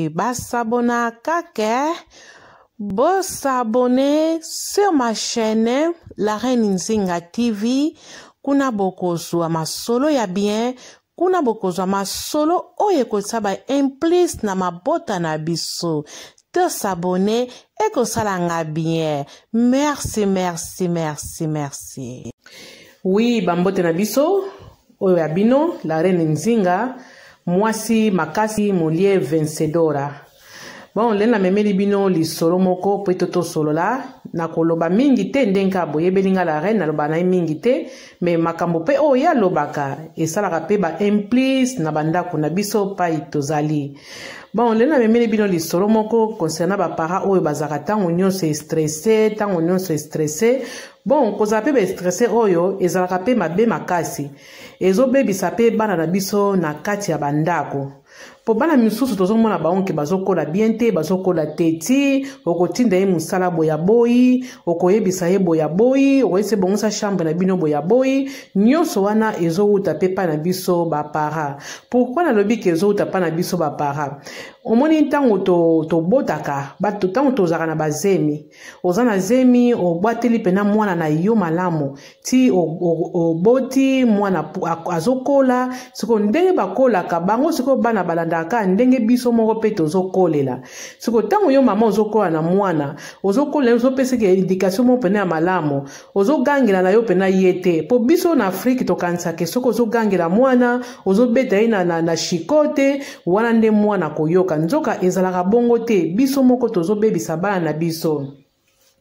basabona kake, s'abonner sur ma chaîne La Reine Nzinga TV. Kuna bokozwa masolo ya bien, kuna bokozwa masolo oye kosaba implice na mabota na biso. Te s'abonner et kosalanga bien. Merci, merci, merci, merci. Oui, bambote na biso, oyo ya bino, La Reine Nzinga, mwasi makasi mulie vencedora. Bon, lena memeli bino li solo moko po toto solo la na koloba mingi te ndenka boye belinga La Reine na loba na mingi te me makambo pe o ya lobaka esalaka pe ba implice na bandako na biso pa itozali. Bon, lena memeli bino li solo moko concernant ba para oyo bazaka tango nyonso stressé, tango nyonso stressé. Bon, koza pe be stressé oyo ezalaka pe mabe makasi. Ezo bebisa pe bana na biso na kati ya bandako. Po bana misusu tozomona baonke bazokola bien te, bazokola teti, okotinda ye musala boya boyi, okoyebisa ye boya boyi, okoyese bongosa chambre na bino boya boyi, nyonso wana ezouta pe pa na biso ba para. Pourquoi na lobi ke ezouta pa na biso ba para? Omoni ntango to botaka, bato tango tozaka na bazemi. Ozana zemi obwateli pena mwana na yo malamu. Ti oboti mwana azokola, siko ndenge bakola ka bango siko bana balandaka ndenge biso moko pe tozokolela. Siko tango yo mama ozokola na mwana, ozokolela ozopesa ke indication mo pena malamu, ozogangela na yo pena yete. Po biso na Afrique tokanisa ke soko ozogangela mwana, ozobeta ye na shikote, wana nde mwana koyoka. Nzoka ezalaka bongo te, biso moko tozobebisa bana na biso.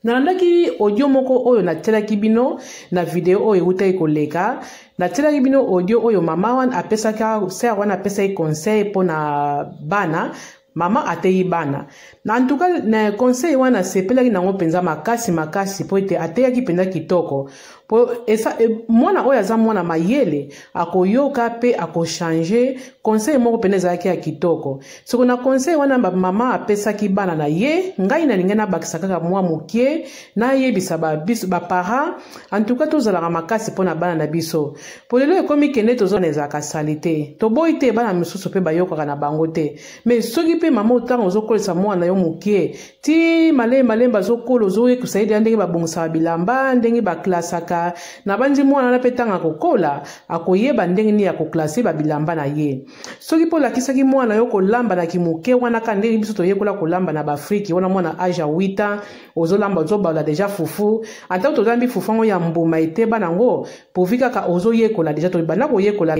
Nalandaki audio moko oyo natelaki bino na video oyo utai koleka. Natelaki bino audio oyo mama wan apesaka ser wana apesaki conseil po na bana. Mama ateyi bana. Na antuka na conseil wana sepelaki nango penza makasi po ete ateyaki penza kitoko. Po esa mwana oyo aza mwana mayele akoyoka pe akochange conseil moko peneza yake ya kitoko. Soko na conseil wana mama apesaki bana na ye, ngai na lingena bakisaka kaka mwa mukie na yebisa ba para antuka tozalaka makasi pona bana na biso. Po lelo ekomi kende tozona ezaka salite. Toboyi te bana misusu pe bayokaka na bango te. Mais soki pe mama otango ozokolesa mwana yo mukie ti malemba zokolo ozoye kusaidia ndenge babongisa bilamba ndenge baklasaka na banzi mwana na petanga kokola akoyeba ndenge ni ya koklase babilamba na ye. Soki po lakisaki mwana yo kolamba na kimuke wana ka ndenge biso toyekola kolamba na Afrique wana mwana age 8 ans ozolamba ozobala deja fufu ata tozambi fufu ngo ya mbuma eteba nango povika ka ozoyekola deja to bana koyekola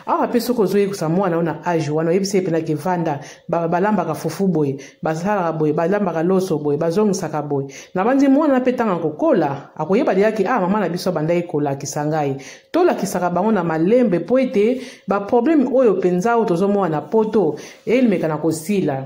awa pe soko ozoyekusa mwana ona age wana yebise pena ke vanda balamba ka fufu boy basala boy balamba ka loso boy bazongisaka boy na banzi mwana na petanga kokola akoyeba yaki mama na biso banda ekola kisangai tola kisaka bango na malembe po ete ba problème oyo penza o tozomona poto elimeka na kosila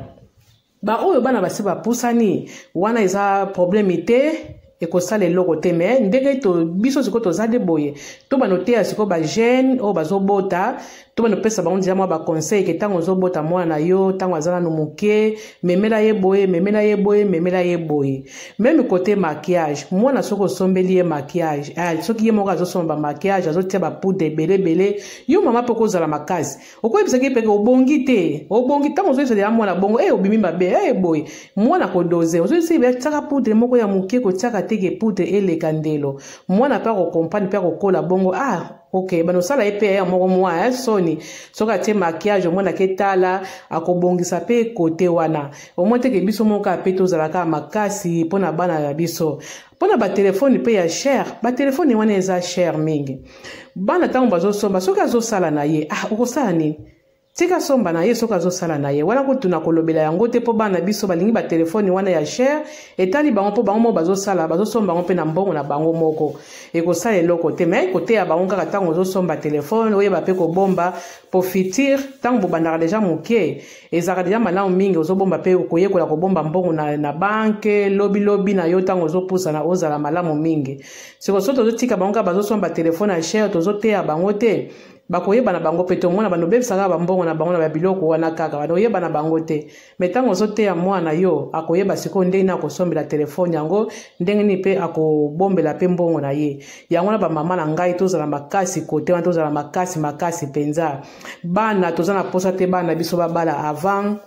ba oyo bana basiba pusani wana eza problème te ekosala eloko te me ndenge to biso siko tozade boye to banotea siko ba jeune o bazobota to banopesa bango ndia mwa ba conseil ke tango ozobota mwana na yo tango azana no muke memela ye boye même côté maquillage mwana soko sombeli ye maquillage soki ye moko azosomba maquillage azotia ba poudre belebele yo mama poko zala makasi okoyebisa ke peke obongi tango ozoyisa ya mwana bongo obimi mabe boye mwana kodoze ozoyisa be tsaka poudre moko ya muke ko tsaka teke poudre eleka ndelo mwana pa ko comprendre pa ko kola bongo ok, bano sala epe ya moko mwa soni soka te maquillage mwana ketala akobongisa pe kote wana omote ke biso moka pe tozalaka makasi pona bana ya biso pona ba telefone pe ya cher ba telefone wana eza cher mingi bana tango bazosomba soka azosala na ye okosala nini tika somba na ye soka azosala na ye wana kutuna kolobela yango te po bana biso balingi ba telefone wana ya cher etali bango po bango mo bazosala bazosomba bango pe na mbongo na bango moko ekosala eloko te me kote ya bango kaka tango ozosomba telefone oyeba pe kobomba po fitir tango bobandaka deja moke ezaka deja malamu mingi ozobomba pe koyekola kobomba mbongo na banke lobi na yo tango ozopusa na ozala malamu mingi siko so tozotika bango kaka bazosomba telefone ya cher tozoteya bango te bakoyeba na bango pe to mwana banobebisaka bambongo na bango na babiloko wana kaka banoyeba na bango te metango ozoteya mwana yo akoyeba siko ndenge na kosombela telefone yango ndenge ni pe akobombela pe mbongo na ye yango na bamama na ngai tozala makasi kote wana tozala makasi penza bana tozana posa te bana biso babala avant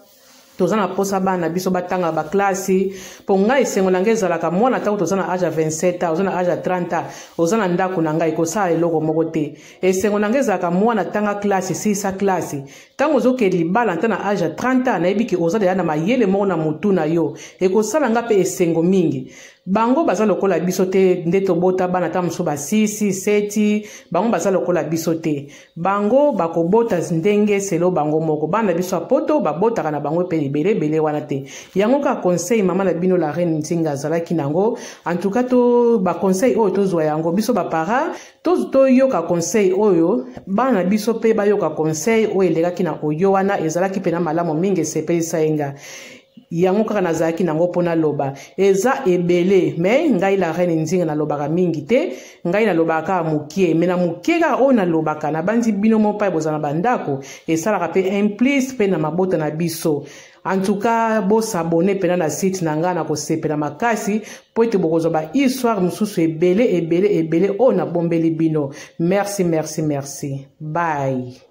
tozana posa bana biso batanga ba classe po ngai esengo na ngai ezalaka mwana tango tozana age 27 ans ozana age 30 ans ozana ndako na ngai kosala eloko moko te esengo na ngai ezalaka mwana tanga classe sisa classe tango ozoke libala nta na age 30 ans nayebi ke oza deya na mayele moko na motu na yo ekosala nga mpe esengo mingi bango baza lokola biso te nde tobota bana ta mosusu ba 6 7 bango baza lokola biso te bango bakobota ndenge selo bango moko bana biso apoto babotaka na bango pe ebele wana te yango ka conseil mama na bino la reine Nzinga azalaki nango en tout cas to ba conseil oyo tozwa yango biso ba para toyoka conseil oyo bana biso pe bayoka conseil oyo elekaki na oyo wana ezalaki pe na malamu mingi esepelisa yenga yango kaka nazalaki nango mpona loba eza ebele me ngai la reine Nzinga nalobaka mingi te ngai nalobaka mokie me na mokie kaka oyo nalobaka na bandi bino mo mpa bozala na bandako esalaka mpe implice mpe na mabota na biso en tout cas bosabone pena na site na nga na kosepela makasi po ete bokozwa ba histoire mosusu ebele oyo nabombeli bino merci bye.